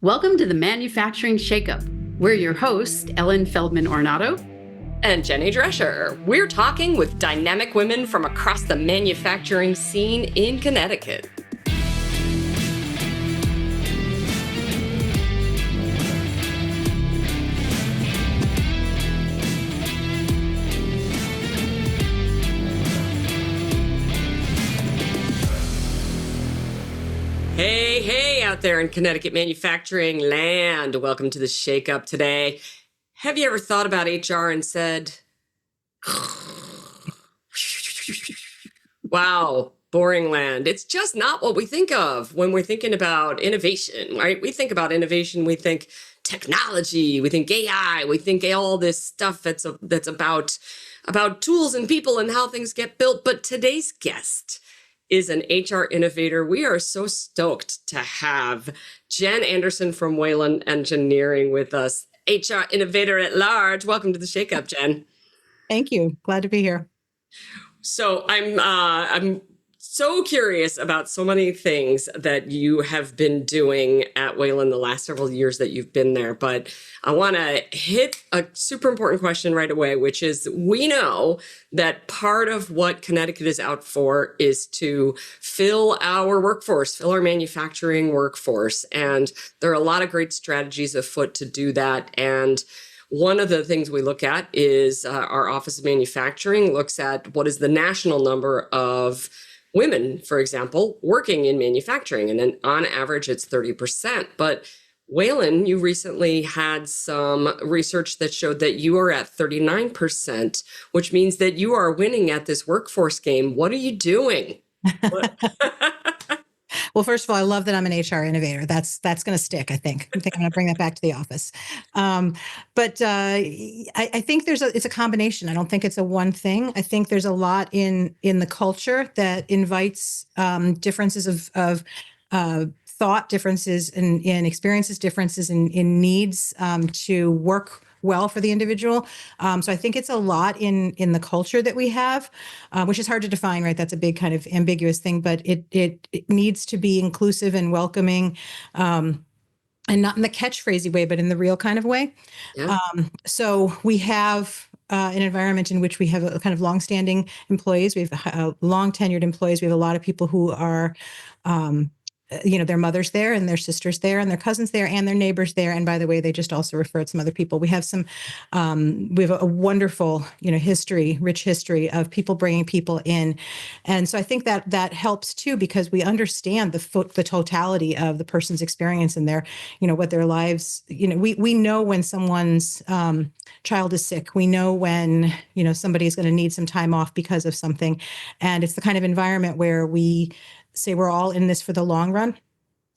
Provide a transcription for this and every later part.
Welcome to the Manufacturing Shakeup. We're your hosts, Ellen Feldman-Ornato and Jenny Drescher. We're talking with dynamic women from across the manufacturing scene in Connecticut. Hey out there in Connecticut manufacturing land. Welcome to the Shakeup today. Have you ever thought about HR and said, wow, boring land? It's just not what we think of when we're thinking about innovation, right? We think about innovation, we think technology, we think AI, we think all this stuff that's about tools and people and how things get built. But today's guest is an HR innovator. We are so stoked to have Jen Anderson from Whelen Engineering with us, HR innovator at large. Welcome to the Shakeup, Jen. Thank you. Glad to be here. So I'm so curious about so many things that you have been doing at Whelen the last several years that you've been there. But I want to hit a super important question right away, which is we know that part of what Connecticut is out for is to fill our workforce, fill our manufacturing workforce. And there are a lot of great strategies afoot to do that. And one of the things we look at is our Office of Manufacturing looks at what is the national number of women, for example, working in manufacturing. And then on average, it's 30%. But Whelen, you recently had some research that showed that you are at 39%, which means that you are winning at this workforce game. What are you doing? Well, first of all, I love that I'm an HR innovator. That's going to stick, I think. I'm going to bring that back to the office. But I think it's a combination. I don't think it's a one thing. I think there's a lot in the culture that invites differences of thought, differences in experiences, differences in needs to work well for the individual. So I think it's a lot in the culture that we have, which is hard to define, right? That's a big kind of ambiguous thing, but it needs to be inclusive and welcoming, and not in the catchphrasey way, but in the real kind of way. Yeah. So we have an environment in which we have a kind of longstanding employees. We have long tenured employees. We have a lot of people who are their mothers there and their sisters there and their cousins there and their neighbors there. And by the way, they just also referred some other people. We have a wonderful, rich history of people bringing people in. And so I think that helps too, because we understand the totality of the person's experience and what their lives, we know when someone's child is sick. We know when, somebody's going to need some time off because of something. And it's the kind of environment where we say we're all in this for the long run.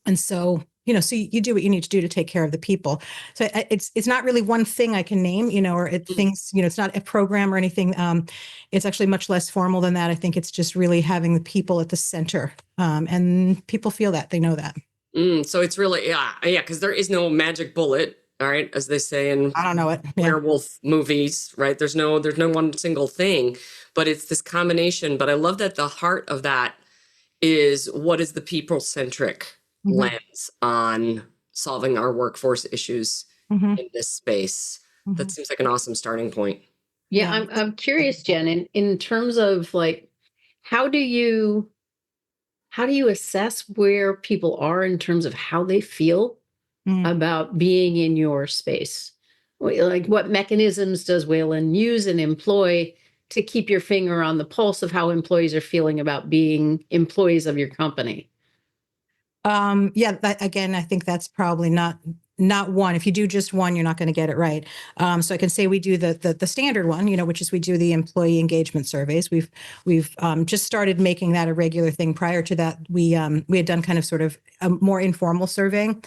And so, so you do what you need to do to take care of the people. So it's not really one thing I can name, it's not a program or anything. It's actually much less formal than that. I think it's just really having the people at the center. And people feel that, they know that. So it's really, because there is no magic bullet. All right, as they say in I don't know it. werewolf movies, right? There's no one single thing, but it's this combination. But I love that the heart of that is what is the people-centric lens on solving our workforce issues in this space. That seems like an awesome starting point. Yeah, I'm curious, Jen, in terms of like, how do you assess where people are in terms of how they feel about being in your space? Like, what mechanisms does Whelen use and employ to keep your finger on the pulse of how employees are feeling about being employees of your company? Again, I think that's probably not one. If you do just one, you're not going to get it right. So I can say we do the standard one, which is we do the employee engagement surveys. We've just started making that a regular thing. Prior to that, we had done kind of sort of a more informal surveying,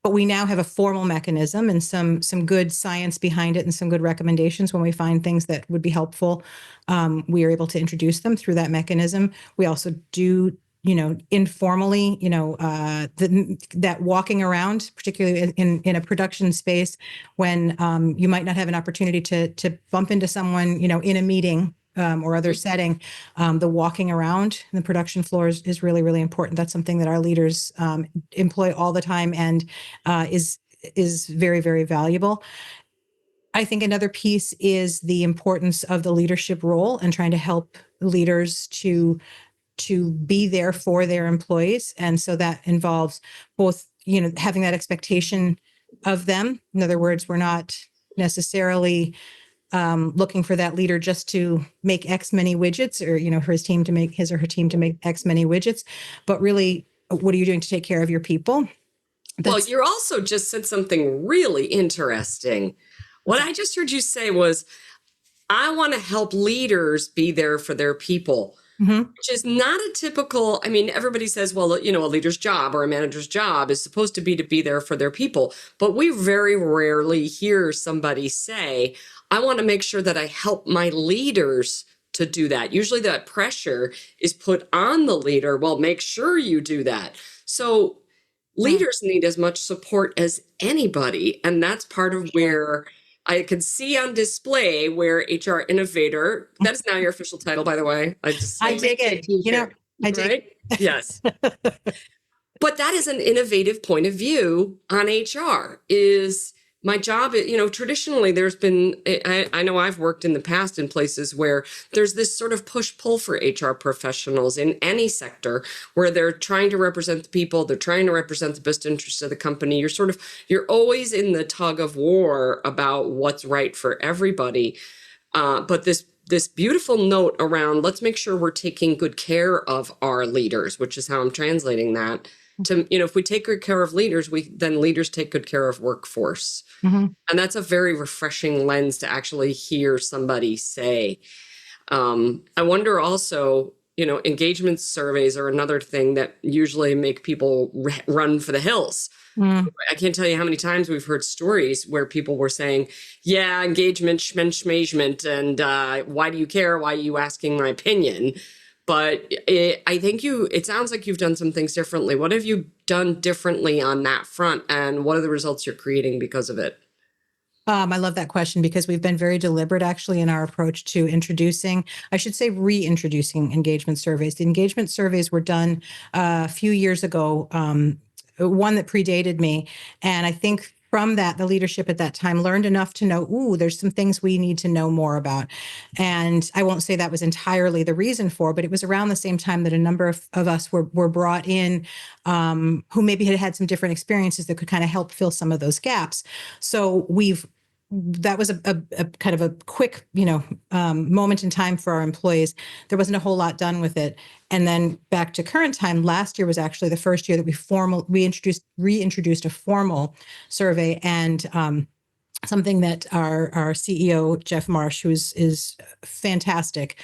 but we now have a formal mechanism and some good science behind it and some good recommendations. When we find things that would be helpful, we are able to introduce them through that mechanism. We also do informally, that walking around, particularly in a production space, when you might not have an opportunity to bump into someone, in a meeting, or other setting, the walking around the production floor is really, really important. That's something that our leaders employ all the time and is very, very valuable. I think another piece is the importance of the leadership role and trying to help leaders to be there for their employees. And so that involves both, having that expectation of them. In other words, we're not necessarily looking for that leader just to make X many widgets, or, for his or her team to make X many widgets, but really, what are you doing to take care of your people? Well, you also just said something really interesting. What I just heard you say was, I want to help leaders be there for their people, which is not a typical, I mean, everybody says, well, a leader's job or a manager's job is supposed to be there for their people. But we very rarely hear somebody say, I want to make sure that I help my leaders to do that. Usually that pressure is put on the leader. Well, make sure you do that. So leaders need as much support as anybody. And that's part of where I can see on display where HR innovator, that is now your official title, by the way. I dig it. I dig it. Yes. But that is an innovative point of view on HR. Is my job, traditionally there's been, I know I've worked in the past in places where there's this sort of push-pull for HR professionals in any sector where they're trying to represent the people, they're trying to represent the best interests of the company. You're always in the tug of war about what's right for everybody. But this beautiful note around, let's make sure we're taking good care of our leaders, which is how I'm translating that. To, if we take good care of leaders, then leaders take good care of workforce. And that's a very refreshing lens to actually hear somebody say. I wonder also, engagement surveys are another thing that usually make people run for the hills. I can't tell you how many times we've heard stories where people were saying, yeah, engagement, schmengement, and why do you care? Why are you asking my opinion? But I think it sounds like you've done some things differently. What have you done differently on that front? And what are the results you're creating because of it? I love that question because we've been very deliberate actually in our approach to reintroducing engagement surveys. The engagement surveys were done a few years ago, one that predated me. And I think from that, the leadership at that time learned enough to know, there's some things we need to know more about. And I won't say that was entirely the reason for, but it was around the same time that a number of us were brought in who maybe had some different experiences that could kind of help fill some of those gaps. So that was a kind of a quick, moment in time for our employees. There wasn't a whole lot done with it. And then back to current time, last year was actually the first year that we reintroduced a formal survey, and something that our CEO, Jeff Marsh, who is fantastic,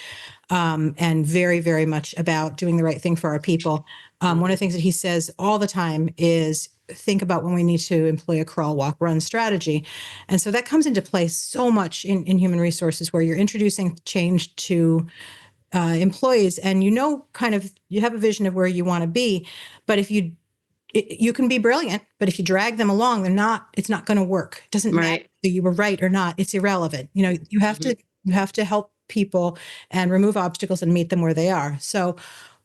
and very, very much about doing the right thing for our people. One of the things that he says all the time is think about when we need to employ a crawl, walk, run strategy. And so that comes into play so much in human resources where you're introducing change to employees and you have a vision of where you want to be. But if you can be brilliant, but if you drag them along, it's not going to work. It doesn't matter whether you were right or not. It's irrelevant. You have to help people and remove obstacles and meet them where they are. So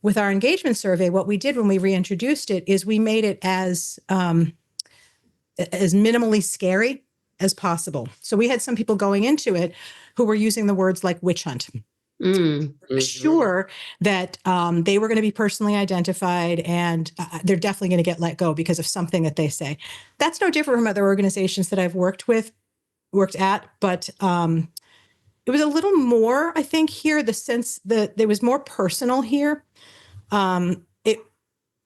with our engagement survey, what we did when we reintroduced it is we made it as minimally scary as possible. So we had some people going into it who were using the words like witch hunt. Sure that they were going to be personally identified and they're definitely going to get let go because of something that they say. That's no different from other organizations that I've worked at, but it was a little more, I think, here, the sense that there was more personal here.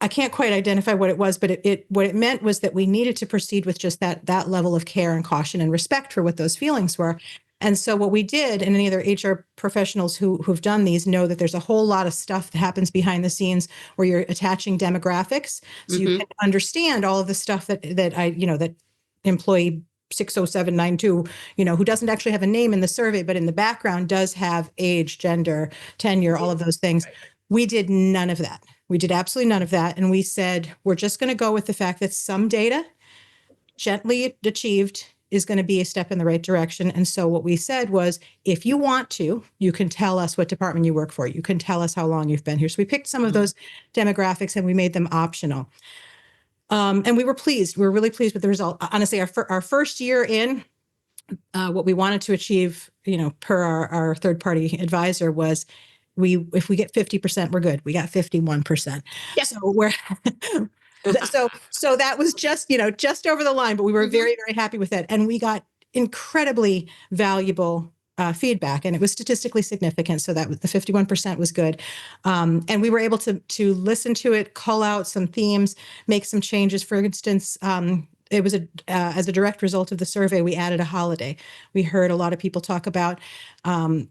I can't quite identify what it was, but what it meant was that we needed to proceed with just that level of care and caution and respect for what those feelings were. And so what we did, and any other HR professionals who've done these know that there's a whole lot of stuff that happens behind the scenes where you're attaching demographics. So you can understand all of the stuff that employee 60792, who doesn't actually have a name in the survey, but in the background does have age, gender, tenure, all of those things. Right. We did none of that. We did absolutely none of that. And we said, we're just going to go with the fact that some data gently achieved is going to be a step in the right direction. And so what we said was, if you want to, you can tell us what department you work for. You can tell us how long you've been here. So we picked some of those demographics and we made them optional. And we were pleased. We were really pleased with the result. Honestly, our first year in, what we wanted to achieve, per our third-party advisor, was if we get 50%, we're good. We got 51%. Yeah. So we're so that was just over the line, but we were very, very happy with it. And we got incredibly valuable feedback, and it was statistically significant. So that the 51% was good. And we were able to listen to it, call out some themes, make some changes. For instance, it was as a direct result of the survey, we added a holiday. We heard a lot of people talk about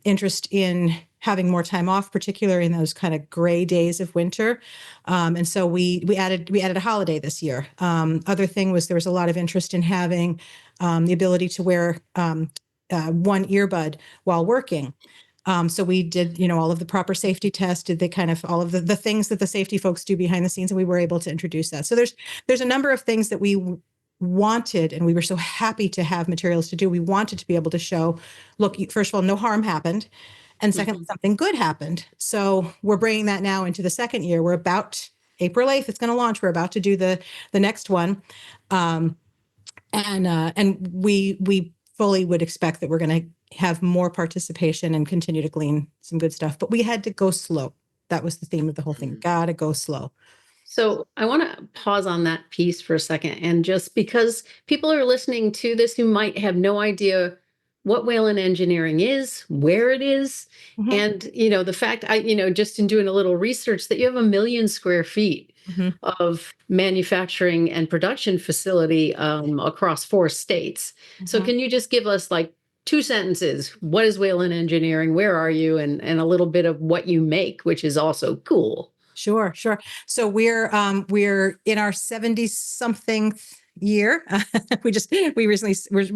interest in having more time off, particularly in those kind of gray days of winter. And so we added a holiday this year. Other thing was there was a lot of interest in having the ability to wear one earbud while working. So we did, all of the proper safety tests, did the kind of all of the things that the safety folks do behind the scenes, and we were able to introduce that. So there's a number of things that we wanted, and we were so happy to have materials to do. We wanted to be able to show, look, first of all, no harm happened. And secondly, something good happened. So we're bringing that now into the second year. We're about April 8th, it's going to launch. We're about to do the next one. And we fully would expect that we're going to have more participation and continue to glean some good stuff. But we had to go slow. That was the theme of the whole thing. Gotta go slow. So I want to pause on that piece for a second. And just because people are listening to this who might have no idea what Whelen Engineering is, where it is, and, the fact, just in doing a little research, that you have 1 million square feet of manufacturing and production facility across 4 states. So can you just give us like 2 sentences? What is Whelen Engineering? Where are you? And a little bit of what you make, which is also cool. Sure. So we're in our 70-something year. We're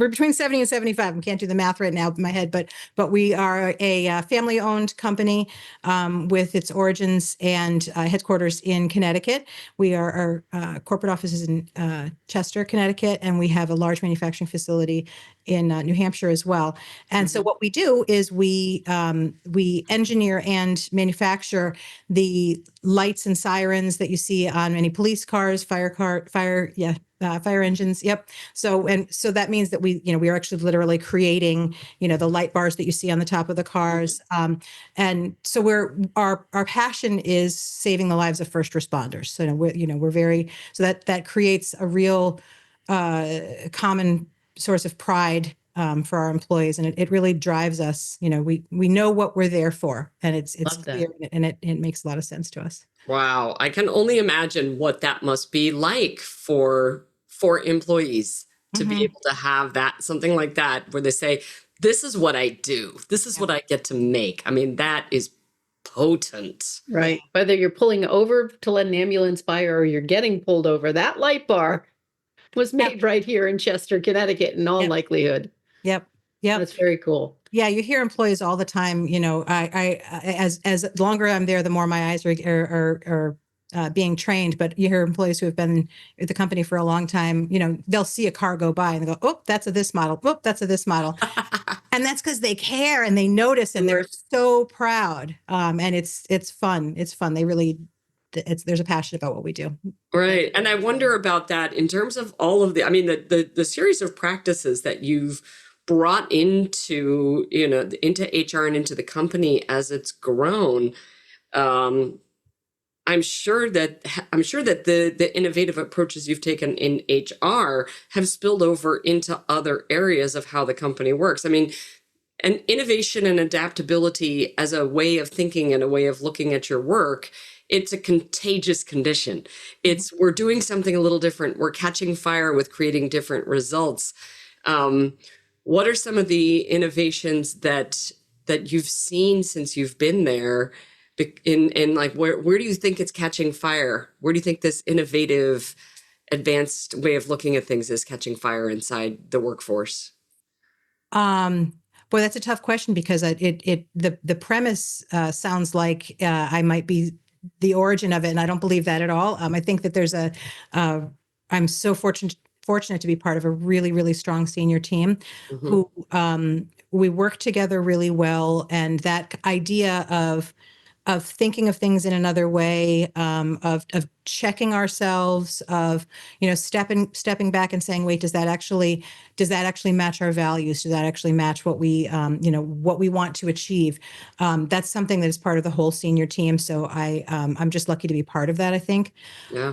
between 70 and 75. I can't do the math right now in my head, but we are a family-owned company with its origins and headquarters in Connecticut. Our corporate office is in Chester, Connecticut, and we have a large manufacturing facility in New Hampshire as well. And so what we do is we engineer and manufacture the lights and sirens that you see on many police cars, fire engines. Yep. So that means that we are actually literally creating, the light bars that you see on the top of the cars. And so our passion is saving the lives of first responders. So that creates a real common source of pride for our employees, and it really drives us. We know what we're there for, and it's clear, and it makes a lot of sense to us. Wow, I can only imagine what that must be like for employees to be able to have something like that, where they say, "This is what I do. This is what I get to make." I mean, that is potent, right? Whether you're pulling over to let an ambulance by or you're getting pulled over, that light bar was made right here in Chester, Connecticut, in all likelihood. Yep. That's very cool. Yeah, you hear employees all the time. As longer I'm there, the more my eyes are being trained. But you hear employees who have been at the company for a long time. They'll see a car go by and they go, "Oh, that's a this model. Oh, that's a this model," and that's because they care and they notice and they're so proud. And it's fun. It's fun. They really. There's a passion about what we do. Right. And I wonder about that in terms of all of the series of practices that you've brought into HR and into the company as it's grown. I'm sure that the innovative approaches you've taken in HR have spilled over into other areas of how the company works. I mean, and innovation and adaptability as a way of thinking and a way of looking at your work, it's a contagious condition. We're doing something a little different. We're catching fire with creating different results. What are some of the innovations that you've seen since you've been there? In like, where do you think it's catching fire? Where do you think this innovative, advanced way of looking at things is catching fire inside the workforce? Boy, that's a tough question, because the premise sounds like I might be the origin of it, and I don't believe that at all. I think that there's I'm so fortunate fortunate to be part of a really, really strong senior team Mm-hmm. who we work together really well. And that idea of thinking of things in another way, of checking ourselves, of stepping back and saying, wait, does that actually match our values? Does that actually match what we what we want to achieve? That's something that is part of the whole senior team. So I'm just lucky to be part of that, I think. Yeah.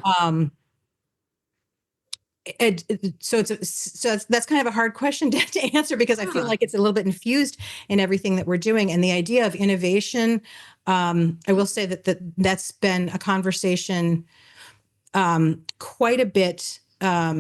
So that's kind of a hard question to answer, because I feel like it's a little bit infused in everything that we're doing. And the idea of innovation, I will say that's been a conversation quite a bit. I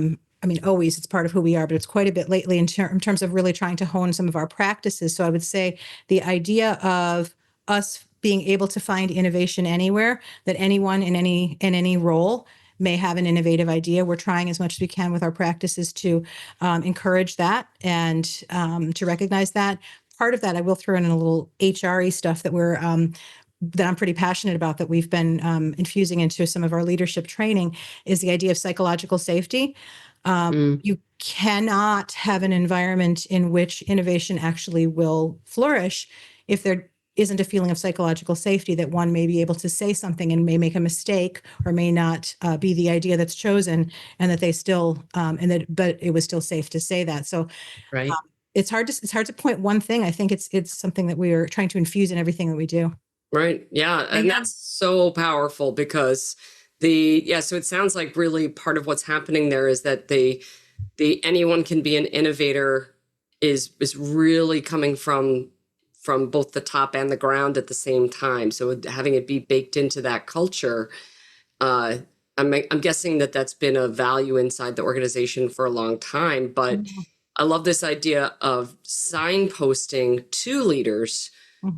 mean, always it's part of who we are, but it's quite a bit lately in terms of really trying to hone some of our practices. So I would say the idea of us being able to find innovation anywhere, that anyone in any role may have an innovative idea. We're trying as much as we can with our practices to encourage that and to recognize that. Part of that, I will throw in a little HRE stuff that that I'm pretty passionate about, that we've been infusing into some of our leadership training, is the idea of psychological safety. You cannot have an environment in which innovation actually will flourish if there isn't a feeling of psychological safety, that one may be able to say something and may make a mistake or may not be the idea that's chosen, and that they still but it was still safe to say that. So Right. it's hard to point one thing. I think it's something that we are trying to infuse in everything that we do. Right. Yeah. And that's so powerful, because so it sounds like really part of what's happening there is that the anyone can be an innovator is really coming from both the top and the ground at the same time. So having it be baked into that culture, I'm guessing that's been a value inside the organization for a long time. But I love this idea of signposting to leaders.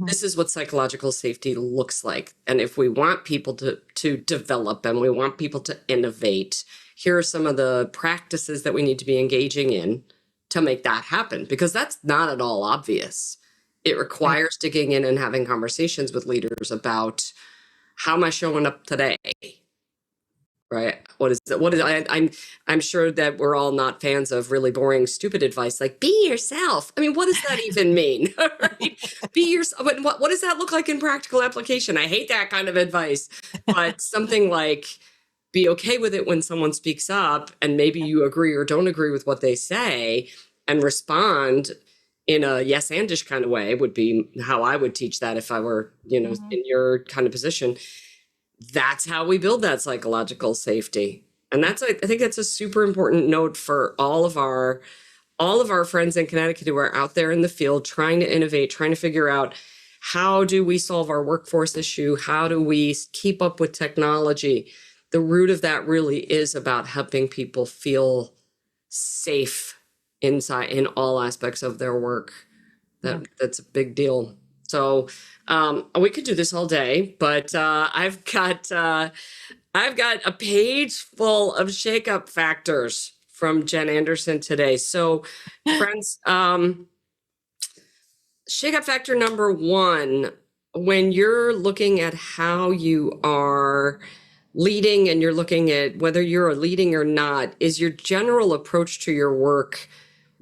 This is what psychological safety looks like. And if we want people to develop and we want people to innovate, here are some of the practices that we need to be engaging in to make that happen, because that's not at all obvious. It requires digging in and having conversations with leaders about, how am I showing up today? Right? What is it? I'm sure that we're all not fans of really boring, stupid advice like be yourself. I mean, what does that even mean? Right? Be yourself. But what does that look like in practical application? I hate that kind of advice. But something like, be okay with it when someone speaks up, and maybe you agree or don't agree with what they say, and respond in a yes andish kind of way would be how I would teach that if I were, in your kind of position. That's how we build that psychological safety. And I think that's a super important note for all of our friends in Connecticut who are out there in the field trying to innovate, trying to figure out, how do we solve our workforce issue? How do we keep up with technology? The root of that really is about helping people feel safe inside in all aspects of their work. That's a big deal. So we could do this all day, but I've got a page full of shakeup factors from Jen Anderson today. So, friends, shakeup factor number 1, when you're looking at how you are leading and you're looking at whether you're leading or not, is your general approach to your work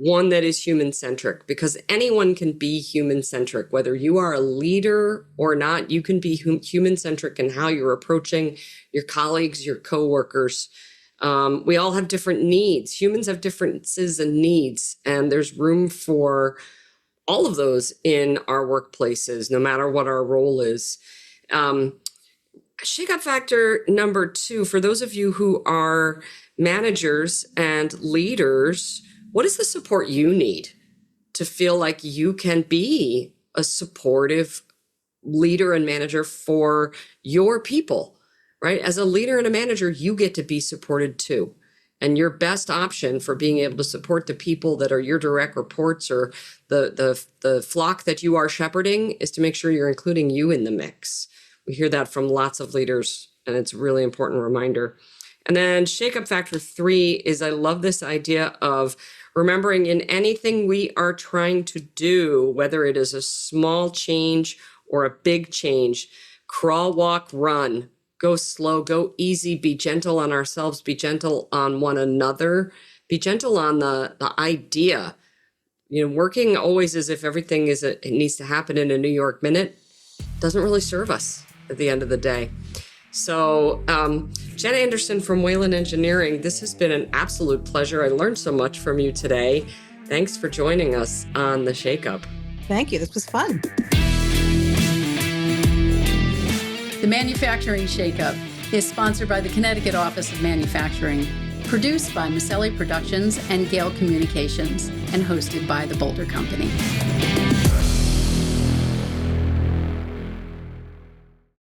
one that is human-centric? Because anyone can be human-centric. Whether you are a leader or not, you can be human-centric in how you're approaching your colleagues, your coworkers. We all have different needs. Humans have differences and needs, and there's room for all of those in our workplaces, no matter what our role is. Shakeup factor number 2, for those of you who are managers and leaders, what is the support you need to feel like you can be a supportive leader and manager for your people, right? As a leader and a manager, you get to be supported too. And your best option for being able to support the people that are your direct reports or the flock that you are shepherding is to make sure you're including you in the mix. We hear that from lots of leaders, and it's a really important reminder. And then shakeup factor 3 is, I love this idea of remembering in anything we are trying to do, whether it is a small change or a big change, crawl, walk, run, go slow, go easy, be gentle on ourselves, be gentle on one another. be gentle on the idea. Working always as if everything it needs to happen in a New York minute doesn't really serve us at the end of the day. So, Jen Anderson from Whelen Engineering, this has been an absolute pleasure. I learned so much from you today. Thanks for joining us on The Shakeup. Thank you. This was fun. The Manufacturing Shakeup is sponsored by the Connecticut Office of Manufacturing, produced by Maselli Productions and Gale Communications, and hosted by the Boulder Company.